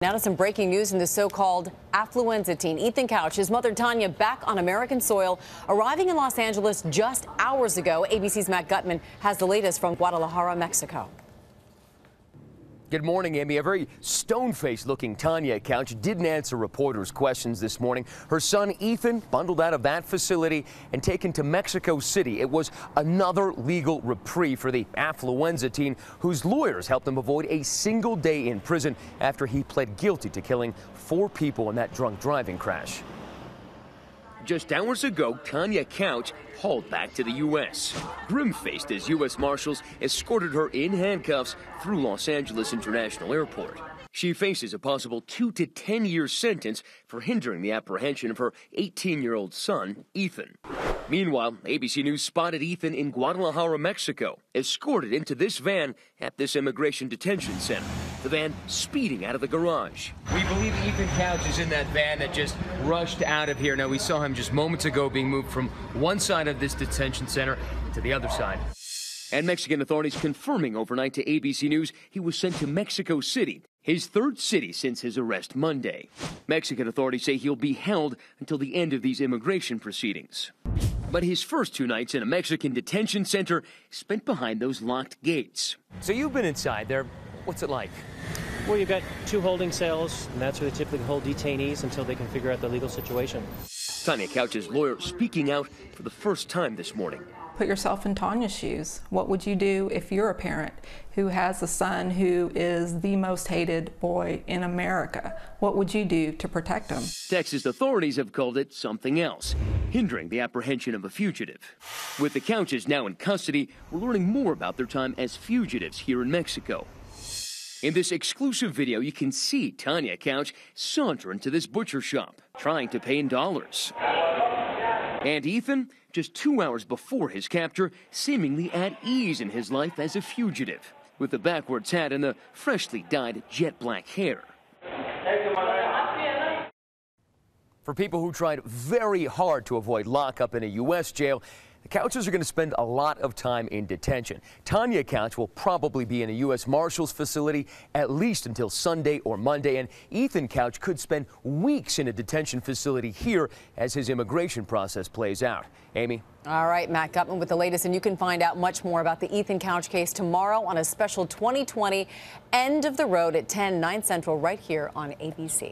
Now to some breaking news in the so-called affluenza teen. Ethan Couch, his mother Tanya, back on American soil, arriving in Los Angeles just hours ago. ABC's Matt Gutman has the latest from Guadalajara, Mexico. Good morning, Amy. A very stone-faced looking Tanya Couch didn't answer reporters' questions this morning. Her son Ethan bundled out of that facility and taken to Mexico City. It was another legal reprieve for the affluenza teen whose lawyers helped him avoid a single day in prison after he pled guilty to killing 4 people in that drunk driving crash. Just hours ago, Tanya Couch hauled back to the U.S. Grim-faced as U.S. Marshals escorted her in handcuffs through Los Angeles International Airport. She faces a possible 2 to 10-year sentence for hindering the apprehension of her 18-year-old son, Ethan. Meanwhile, ABC News spotted Ethan in Guadalajara, Mexico, escorted into this van at this immigration detention center. The van speeding out of the garage. We believe Ethan Couch is in that van that just rushed out of here. Now, we saw him just moments ago being moved from one side of this detention center to the other side. And Mexican authorities confirming overnight to ABC News he was sent to Mexico City, his 3rd city since his arrest Monday. Mexican authorities say he'll be held until the end of these immigration proceedings. But his first 2 nights in a Mexican detention center spent behind those locked gates. So you've been inside there. What's it like? Well, you've got 2 holding cells, and that's where they typically hold detainees until they can figure out the legal situation. Tanya Couch's lawyer speaking out for the first time this morning. Put yourself in Tanya's shoes. What would you do if you're a parent who has a son who is the most hated boy in America? What would you do to protect him? Texas authorities have called it something else, hindering the apprehension of a fugitive. With the Couches now in custody, we're learning more about their time as fugitives here in Mexico. In this exclusive video, you can see Tanya Couch saunter into this butcher shop, trying to pay in dollars. And Ethan, just 2 hours before his capture, seemingly at ease in his life as a fugitive, with the backwards hat and the freshly dyed jet black hair. For people who tried very hard to avoid lockup in a U.S. jail, the Couches are going to spend a lot of time in detention. Tanya Couch will probably be in a U.S. Marshals facility at least until Sunday or Monday, and Ethan Couch could spend weeks in a detention facility here as his immigration process plays out. Amy? All right, Matt Gutman with the latest, and you can find out much more about the Ethan Couch case tomorrow on a special 2020 End of the Road at 10, 9 Central right here on ABC.